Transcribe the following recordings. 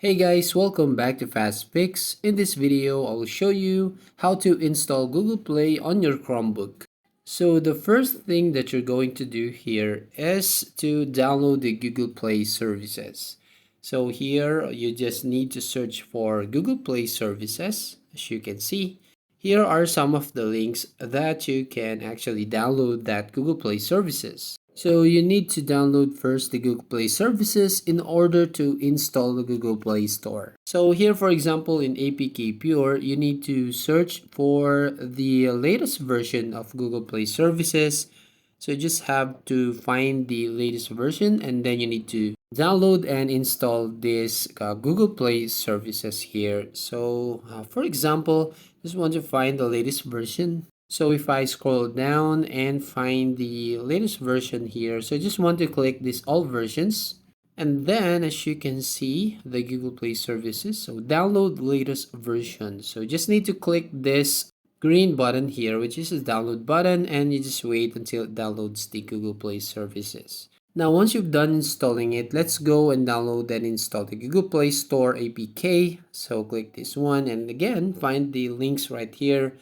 Hey guys, welcome back to Fast Fix. In this video, I'll show you how to install Google Play on your Chromebook. So the first thing that you're going to do here is to download the Google Play services. So here you just need to search for Google Play services. As you can see, here are some of the links that you can actually download that Google Play services. So you need to download first the Google Play services in order to install the Google Play Store. So here, for example, in APK Pure, you need to search for the latest version of Google Play services. So you just have to find the latest version and then you need to download and install this Google Play services here. So for example, just want to find the latest version. So if I scroll down and find the latest version here, so I just want to click this all versions. And then as you can see, the Google Play services, so download latest version. So just need to click this green button here, which is the download button, and you just wait until it downloads the Google Play services. Now, once you've done installing it, let's go and download and install the Google Play Store APK. So click this one and again, find the links right here.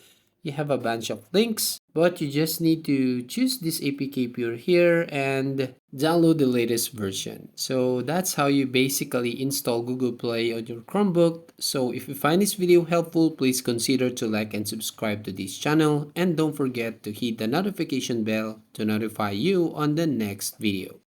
You have a bunch of links, but you just need to choose this APK Pure here and download the latest version. So that's how you basically install Google Play on your Chromebook. So if you find this video helpful, please consider to like and subscribe to this channel, and don't forget to hit the notification bell to notify you on the next video.